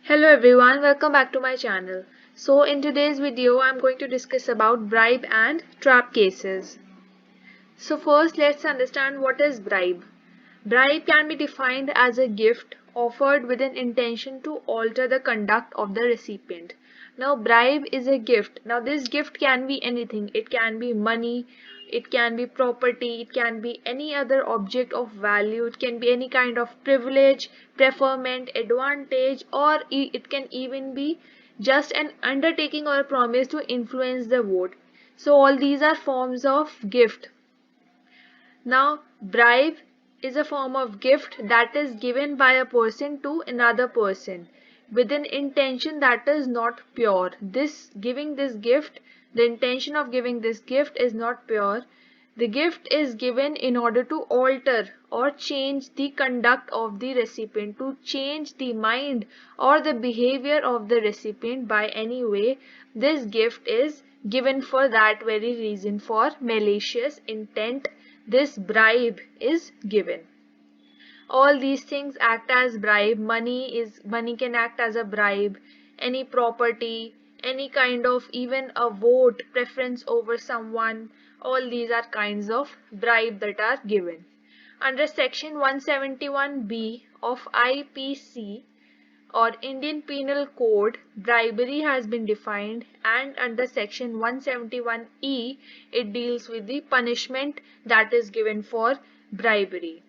Hello everyone, welcome back to my channel. So in today's video I'm going to discuss about bribe and trap cases. So first let's understand what is bribe. Bribe can be defined as a gift offered with an intention to alter the conduct of the recipient. Now bribe is a gift. Now this gift can be anything. It can be money, it can be property, it can be any other object of value, it can be any kind of privilege, preferment, advantage, or it can even be just an undertaking or a promise to influence the vote. So all these are forms of gift. Now, bribe is a form of gift that is given by a person to another person with an intention that is not pure. Giving this gift, the intention of giving this gift is not pure. The gift is given in order to alter or change the conduct of the recipient, to change the mind or the behavior of the recipient by any way. This gift is given for that very reason, for malicious intent. This bribe is given. All these things act as bribe. Money can act as a bribe. Any property, any kind of even a vote, preference over someone, all these are kinds of bribe that are given. Under section 171B of IPC or Indian Penal Code, bribery has been defined, and under section 171E it deals with the punishment that is given for bribery.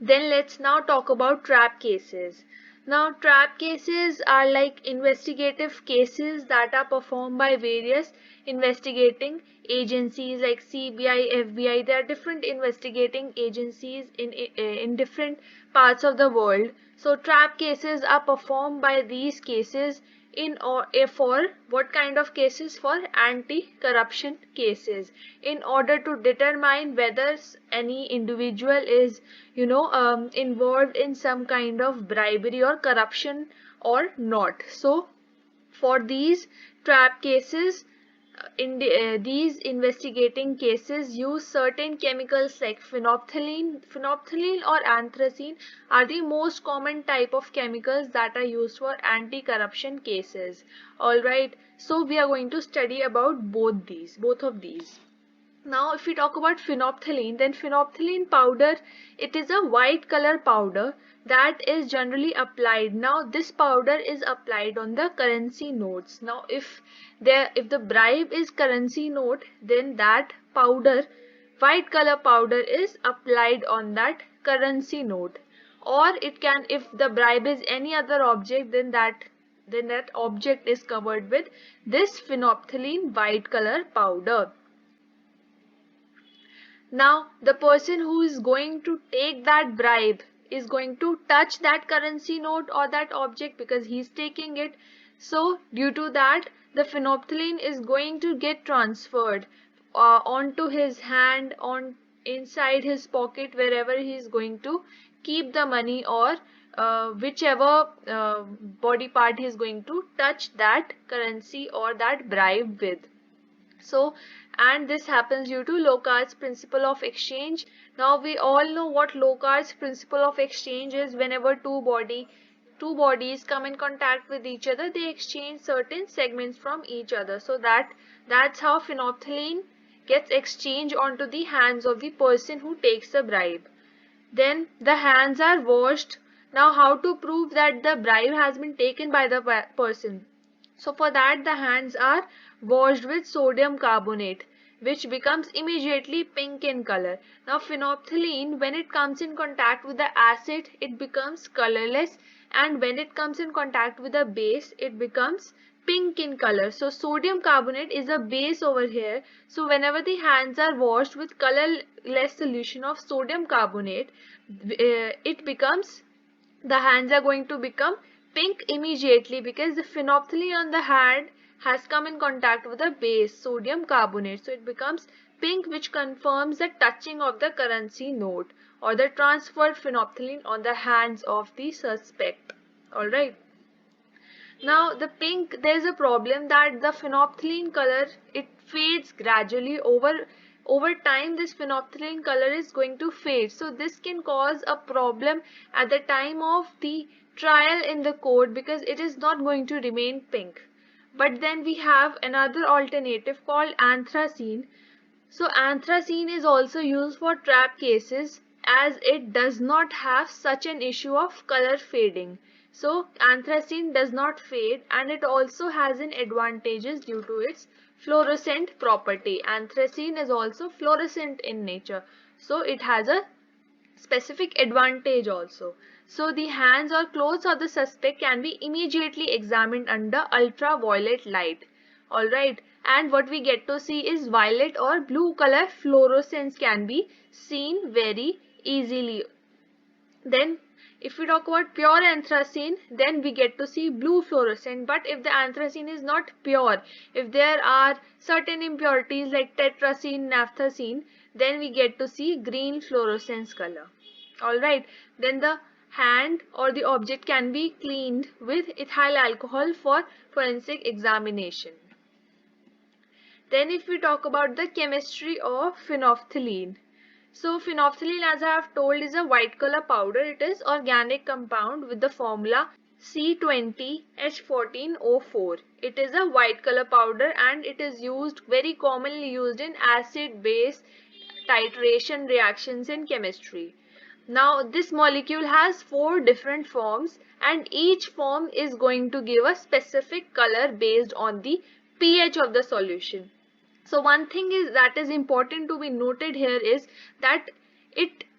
Then let's now talk about trap cases. Now trap cases are like investigative cases that are performed by various investigating agencies like CBI, FBI. There are different investigating agencies in different parts of the world. So trap cases are performed by these cases for what kind of cases? For anti-corruption cases, in order to determine whether any individual is involved in some kind of bribery or corruption or not. So for these trap cases, these investigating cases use certain chemicals like phenolphthalein or anthracene are the most common type of chemicals that are used for anti-corruption cases. Alright, so we are going to study about both of these. Now if we talk about phenolphthalein, then phenolphthalein powder, it is a white color powder that is generally applied. Now this powder is applied on the currency notes. Now if the bribe is currency note, then that powder, white color powder, is applied on that currency note. Or it can, if the bribe is any other object, then that object is covered with this phenolphthalein white color powder. Now the person who is going to take that bribe is going to touch that currency note or that object because he is taking it. So due to that, the phenolphthalein is going to get transferred onto his hand, on inside his pocket, wherever he is going to keep the money, or whichever body part he is going to touch that currency or that bribe with. So, and this happens due to Locard's principle of exchange. Now we all know what Locard's principle of exchange is. Whenever two bodies come in contact with each other, they exchange certain segments from each other. So that's how phenolphthalein gets exchanged onto the hands of the person who takes the bribe. Then the hands are washed. Now how to prove that the bribe has been taken by the person? So for that, the hands are washed with sodium carbonate, which becomes immediately pink in color. Now phenolphthalein, when it comes in contact with the acid, it becomes colorless, and when it comes in contact with the base, it becomes pink in color. So sodium carbonate is a base over here. So whenever the hands are washed with colorless solution of sodium carbonate, the hands are going to become pink immediately, because the phenolphthalein on the hand has come in contact with the base sodium carbonate. So it becomes pink, which confirms the touching of the currency note or the transferred phenolphthalein on the hands of the suspect. Alright. Now the pink, there is a problem that the phenolphthalein color, it fades gradually over time. This phenolphthalein color is going to fade. So this can cause a problem at the time of the trial in the court because it is not going to remain pink. But then we have another alternative called anthracene. So anthracene is also used for trap cases as it does not have such an issue of color fading. So anthracene does not fade, and it also has an advantages due to its fluorescent property. Anthracene is also fluorescent in nature, so it has a specific advantage also. So the hands or clothes of the suspect can be immediately examined under ultraviolet light. Alright, and what we get to see is violet or blue color fluorescence can be seen very easily. Then if we talk about pure anthracene, then we get to see blue fluorescent. But if the anthracene is not pure, if there are certain impurities like tetracene, naphtacene, then we get to see green fluorescence color. Alright, then the hand or the object can be cleaned with ethyl alcohol for forensic examination. Then if we talk about the chemistry of phenolphthalein. So phenolphthalein, as I have told, is a white color powder. It is organic compound with the formula C20H14O4. It is a white color powder and it is used, very commonly used in acid-base titration reactions in chemistry. Now this molecule has 4 different forms and each form is going to give a specific color based on the pH of the solution. So one thing is that is important to be noted here is that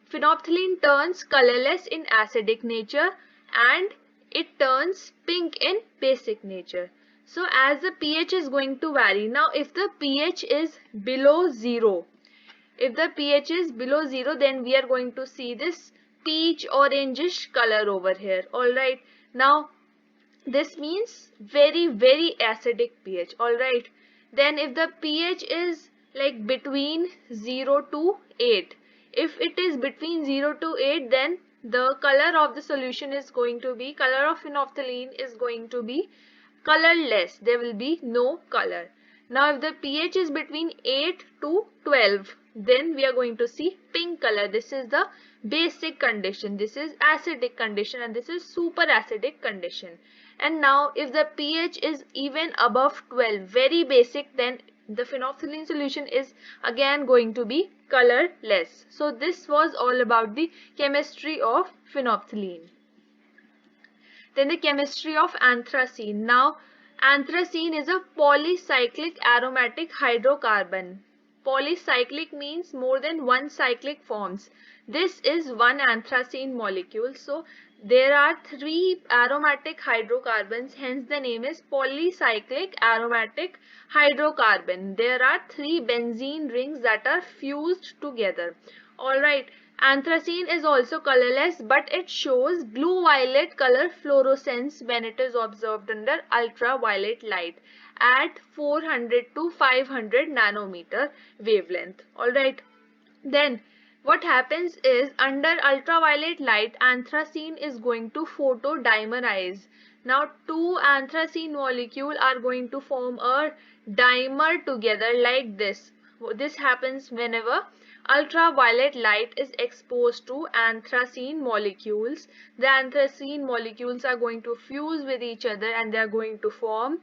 phenolphthalein turns colorless in acidic nature and it turns pink in basic nature. So as the pH is going to vary, now if the pH is below 0, then we are going to see this peach orangish color over here. Alright, now this means very acidic pH. Alright, then if the pH is like between 0 to 8, if it is between 0 to 8, then the color of the solution is going to be, color of phenolphthalein is going to be colorless. There will be no color. Now if the pH is between 8 to 12, then we are going to see pink color. This is the basic condition, this is acidic condition, and this is super acidic condition. And now if the pH is even above 12, very basic, then the phenolphthalein solution is again going to be colorless. So this was all about the chemistry of phenolphthalein. Then the chemistry of anthracene. Now anthracene is a polycyclic aromatic hydrocarbon. Polycyclic means more than one cyclic forms. This is one anthracene molecule. So there are 3 aromatic hydrocarbons, hence the name is polycyclic aromatic hydrocarbon. There are 3 benzene rings that are fused together. Alright, anthracene is also colorless, but it shows blue-violet color fluorescence when it is observed under ultraviolet light at 400 to 500 nanometer wavelength. Alright, then what happens is under ultraviolet light, anthracene is going to photodimerize. Now 2 anthracene molecules are going to form a dimer together like this. This happens whenever ultraviolet light is exposed to anthracene molecules. The anthracene molecules are going to fuse with each other and they are going to form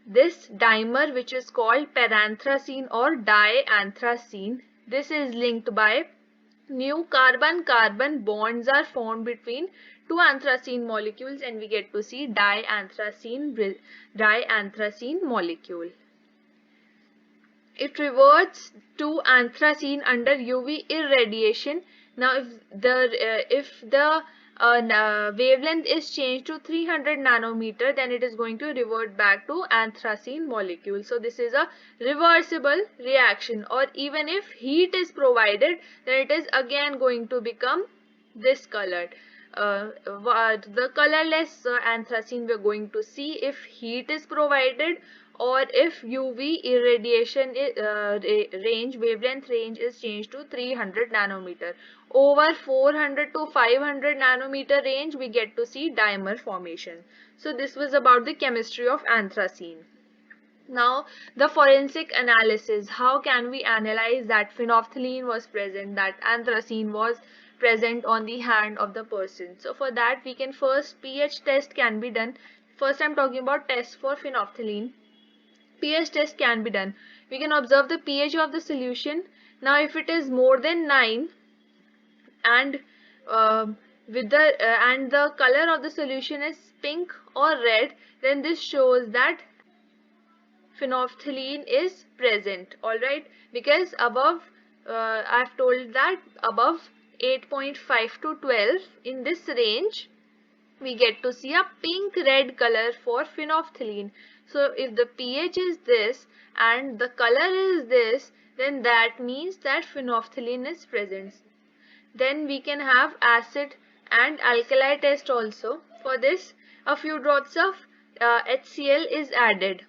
this dimer, which is called peranthracene or dianthracene. This is linked by new carbon-carbon bonds are formed between 2 anthracene molecules and we get to see dianthracene molecule. It reverts to anthracene under UV irradiation. Now if the wavelength is changed to 300 nanometer, then it is going to revert back to anthracene molecule. So this is a reversible reaction, or even if heat is provided, then it is again going to become this colored. The colorless anthracene we are going to see if heat is provided or if UV irradiation wavelength range is changed to 300 nanometer. Over 400 to 500 nanometer range, we get to see dimer formation. So this was about the chemistry of anthracene. Now the forensic analysis. How can we analyze that phenolphthalein was present, that anthracene was present on the hand of the person. So for that we can first pH test can be done. First I'm talking about test for phenolphthalein. pH test can be done. We can observe the pH of the solution. Now if it is more than 9 and and the color of the solution is pink or red, then this shows that phenolphthalein is present. Alright, because above I've told that above 8.5 to 12, in this range we get to see a pink red color for phenolphthalein. So if the pH is this and the color is this, then that means that phenolphthalein is present. Then we can have acid and alkali test also. For this, a few drops of HCl is added.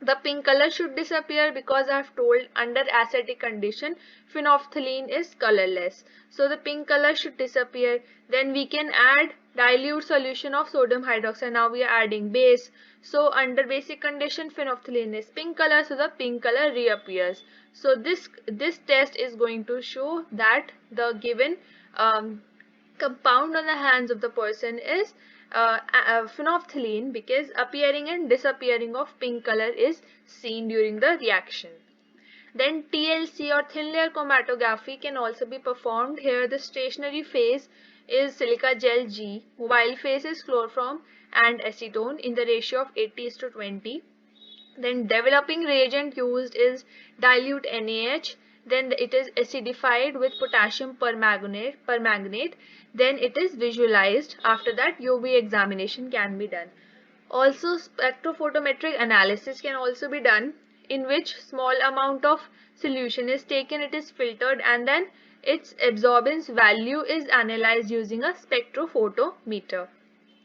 The pink color should disappear because I have told under acidic condition phenolphthalein is colorless. So the pink color should disappear. Then we can add dilute solution of sodium hydroxide. Now we are adding base. So under basic condition phenolphthalein is pink color, so the pink color reappears. So this test is going to show that the given compound on the hands of the person is phenolphthalein, because appearing and disappearing of pink color is seen during the reaction. Then TLC or thin layer chromatography can also be performed. Here the stationary phase is silica gel G, mobile phase is chloroform and acetone in the ratio of 80:20. Then developing reagent used is dilute NaH. Then it is acidified with potassium permanganate. Then it is visualized. After that UV examination can be done. Also spectrophotometric analysis can also be done, in which small amount of solution is taken, it is filtered, and then its absorbance value is analyzed using a spectrophotometer.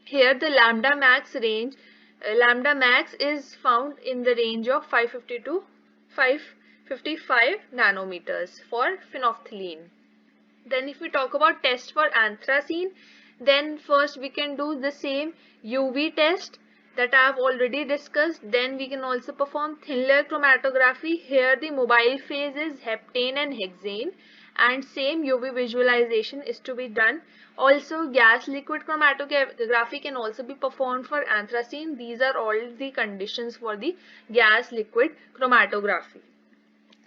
Here the lambda max is found in the range of 550 to 555 nanometers for phenolphthalein. Then if we talk about test for anthracene, then first we can do the same UV test that I have already discussed. Then we can also perform thin layer chromatography. Here the mobile phase is heptane and hexane, and same UV visualization is to be done. Also gas liquid chromatography can also be performed for anthracene. These are all the conditions for the gas liquid chromatography.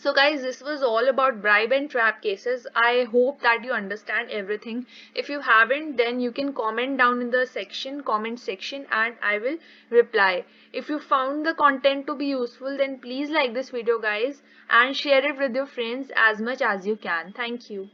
So guys, this was all about bribe and trap cases. I hope that you understand everything. If you haven't, then you can comment down in the comment section and I will reply. If you found the content to be useful, then please like this video guys and share it with your friends as much as you can. Thank you.